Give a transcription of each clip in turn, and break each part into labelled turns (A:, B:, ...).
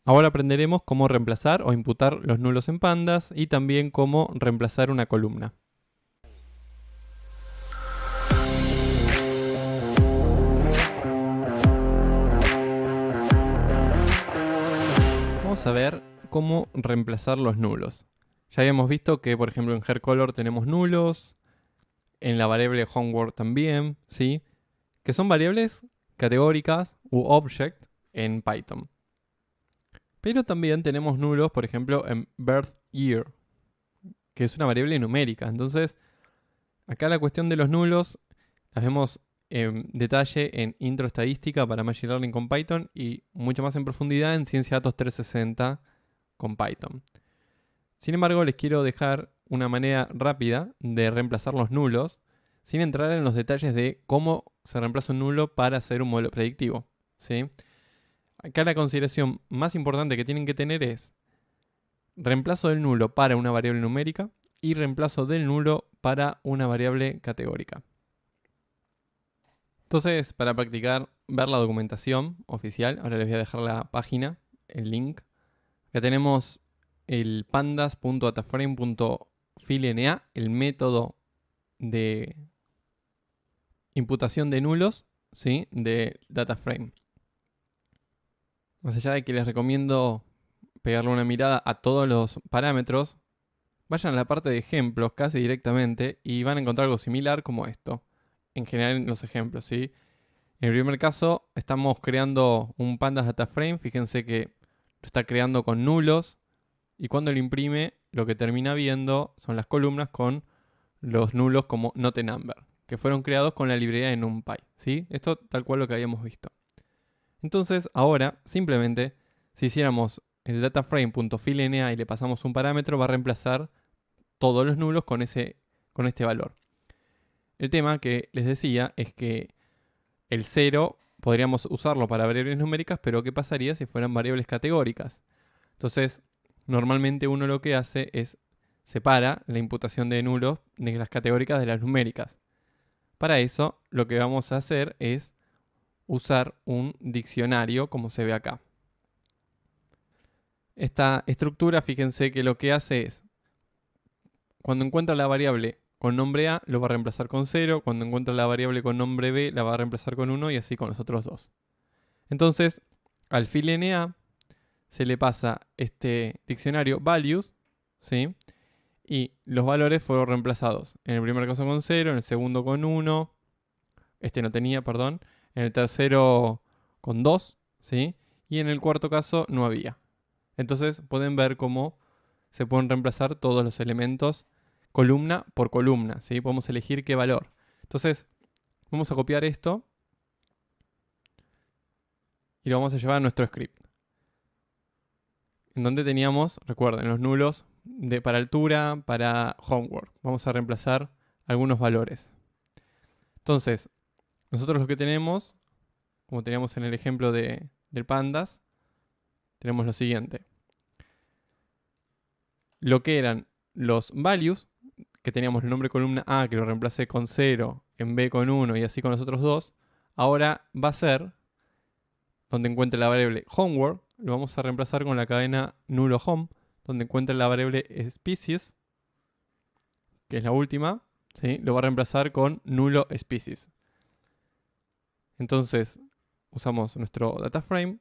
A: Ahora aprenderemos cómo reemplazar o imputar los nulos en pandas y también cómo reemplazar una columna. Vamos a ver cómo reemplazar los nulos. Ya habíamos visto que, por ejemplo, en hercolor tenemos nulos, en la variable homeworld también, ¿sí? Que son variables categóricas u object en Python. Pero también tenemos nulos, por ejemplo, en birth year, que es una variable numérica. Entonces, acá la cuestión de los nulos las vemos en detalle en Intro Estadística para Machine Learning con Python y mucho más en profundidad en Ciencia Datos 360 con Python. Sin embargo, les quiero dejar una manera rápida de reemplazar los nulos sin entrar en los detalles de cómo se reemplaza un nulo para hacer un modelo predictivo, ¿sí? Acá la consideración más importante que tienen que tener es reemplazo del nulo para una variable numérica y reemplazo del nulo para una variable categórica. Entonces, para practicar, ver la documentación oficial, ahora les voy a dejar la página, el link. Acá tenemos el pandas.dataframe.filena, el método de imputación de nulos, ¿sí? De DataFrame. Más allá de que les recomiendo pegarle una mirada a todos los parámetros, vayan a la parte de ejemplos casi directamente y van a encontrar algo similar como esto. En general en los ejemplos, ¿sí? En el primer caso estamos creando un pandas DataFrame, fíjense que lo está creando con nulos y cuando lo imprime lo que termina viendo son las columnas con los nulos como NoteNumber, que fueron creados con la librería de NumPy, ¿sí? Esto tal cual lo que habíamos visto. Entonces ahora simplemente si hiciéramos el dataframe.filena y le pasamos un parámetro va a reemplazar todos los nulos con este valor. El tema que les decía es que el 0 podríamos usarlo para variables numéricas, pero ¿qué pasaría si fueran variables categóricas? Entonces, normalmente uno lo que hace es separa la imputación de nulos de las categóricas de las numéricas. Para eso, lo que vamos a hacer es usar un diccionario, como se ve acá. Esta estructura, fíjense que lo que hace es, cuando encuentra la variable con nombre A, lo va a reemplazar con 0. Cuando encuentra la variable con nombre B, la va a reemplazar con 1 y así con los otros dos. Entonces, al filena se le pasa este diccionario values, ¿sí? Y los valores fueron reemplazados. En el primer caso con 0, en el segundo con 1. Este no tenía, perdón. En el tercero con 2, ¿sí? Y en el cuarto caso no había. Entonces pueden ver cómo se pueden reemplazar todos los elementos columna por columna, ¿sí? Podemos elegir qué valor. Entonces, vamos a copiar esto y lo vamos a llevar a nuestro script. En donde teníamos, recuerden, los nulos para altura, para homeworld. Vamos a reemplazar algunos valores. Entonces, nosotros lo que tenemos, como teníamos en el ejemplo del pandas, tenemos lo siguiente. Lo que eran los values, que teníamos el nombre columna A, que lo reemplacé con 0, en B con 1 y así con los otros dos, ahora va a ser, donde encuentre la variable homeworld, lo vamos a reemplazar con la cadena nulo home, donde encuentre la variable species, que es la última, ¿sí? Lo va a reemplazar con nulo species. Entonces, usamos nuestro DataFrame,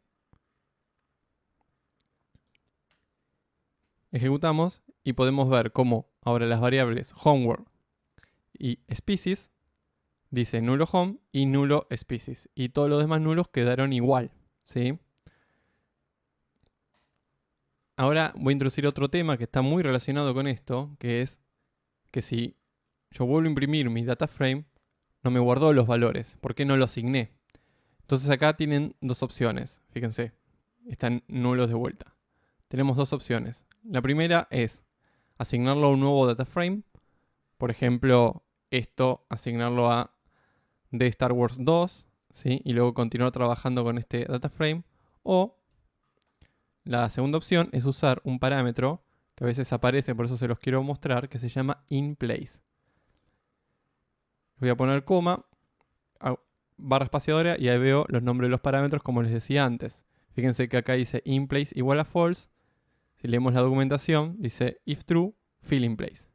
A: ejecutamos y podemos ver cómo ahora las variables homeworld y species dice nulo home y nulo species. Y todos los demás nulos quedaron igual, ¿sí? Ahora voy a introducir otro tema que está muy relacionado con esto, que es que si yo vuelvo a imprimir mi DataFrame, no me guardó los valores. ¿Por qué no los asigné? Entonces acá tienen dos opciones. Fíjense, están nulos de vuelta. Tenemos dos opciones. La primera es asignarlo a un nuevo DataFrame. Por ejemplo, esto, asignarlo a de Star Wars 2, ¿sí? Y luego continuar trabajando con este DataFrame. O la segunda opción es usar un parámetro que a veces aparece, por eso se los quiero mostrar, que se llama inPlace. Voy a poner coma, barra espaciadora y ahí veo los nombres de los parámetros como les decía antes. Fíjense que acá dice inPlace igual a false. Si leemos la documentación, dice if true, fill in place.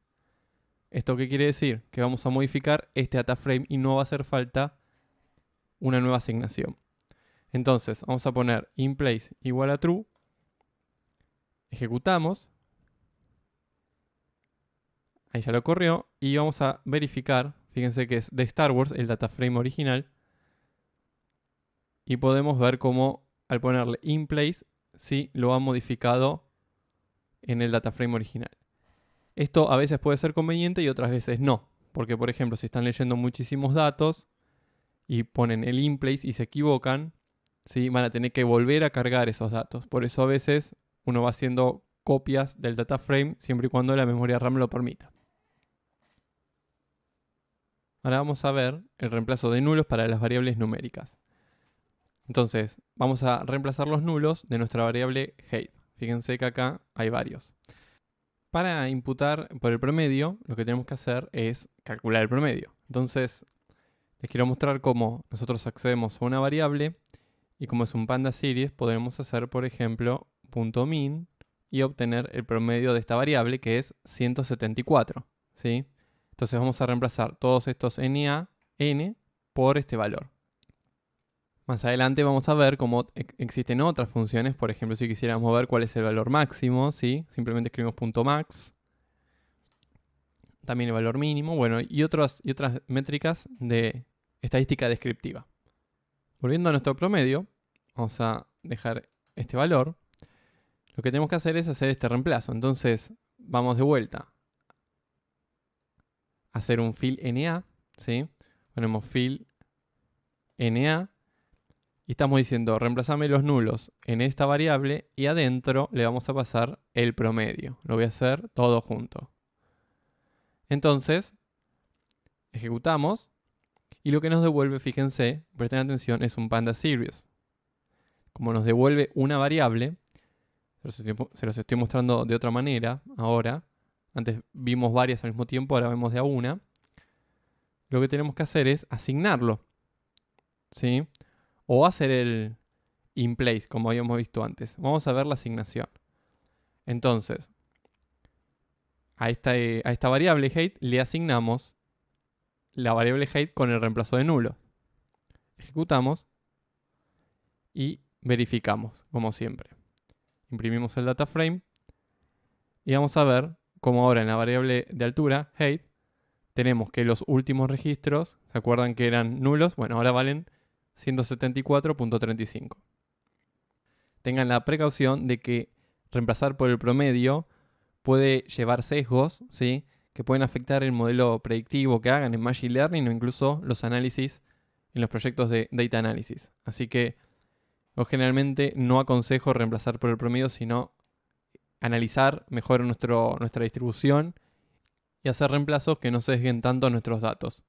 A: ¿Esto qué quiere decir? Que vamos a modificar este data frame y no va a hacer falta una nueva asignación. Entonces, vamos a poner inPlace igual a true. Ejecutamos. Ahí ya lo corrió. Y vamos a verificar. Fíjense que es de Star Wars, el data frame original. Y podemos ver cómo al ponerle inPlace, sí lo ha modificado en el data frame original. Esto a veces puede ser conveniente y otras veces no. Porque, por ejemplo, si están leyendo muchísimos datos y ponen el inPlace y se equivocan, ¿sí? Van a tener que volver a cargar esos datos. Por eso a veces uno va haciendo copias del data frame siempre y cuando la memoria RAM lo permita. Ahora vamos a ver el reemplazo de nulos para las variables numéricas. Entonces, vamos a reemplazar los nulos de nuestra variable height. Fíjense que acá hay varios. Para imputar por el promedio, lo que tenemos que hacer es calcular el promedio. Entonces, les quiero mostrar cómo nosotros accedemos a una variable y como es un panda series, podremos hacer, por ejemplo, .min y obtener el promedio de esta variable, que es 174. ¿Sí? Entonces vamos a reemplazar todos estos NA, N, por este valor. Más adelante vamos a ver cómo existen otras funciones. Por ejemplo, si quisiéramos ver cuál es el valor máximo, ¿sí? Simplemente escribimos .max. También el valor mínimo. Bueno, y otras métricas de estadística descriptiva. Volviendo a nuestro promedio, vamos a dejar este valor. Lo que tenemos que hacer es hacer este reemplazo. Entonces, vamos de vuelta a hacer un fill NA, ¿sí? Ponemos fill NA. Y estamos diciendo, reemplazame los nulos en esta variable y adentro le vamos a pasar el promedio. Lo voy a hacer todo junto. Entonces, ejecutamos y lo que nos devuelve, fíjense, presten atención, es un panda series. Como nos devuelve una variable, se los estoy mostrando de otra manera ahora. Antes vimos varias al mismo tiempo, ahora vemos de a una. Lo que tenemos que hacer es asignarlo, ¿sí? O hacer el inPlace, como habíamos visto antes. Vamos a ver la asignación. Entonces, a esta variable height le asignamos la variable height con el reemplazo de nulo. Ejecutamos y verificamos, como siempre. Imprimimos el data frame y vamos a ver cómo ahora en la variable de altura, height, tenemos que los últimos registros, ¿se acuerdan que eran nulos? Bueno, ahora valen 174.35. Tengan la precaución de que reemplazar por el promedio puede llevar sesgos, ¿sí? Que pueden afectar el modelo predictivo que hagan en Machine Learning o incluso los análisis en los proyectos de Data Analysis. Así que yo generalmente no aconsejo reemplazar por el promedio, sino analizar mejor nuestra distribución y hacer reemplazos que no sesguen tanto nuestros datos.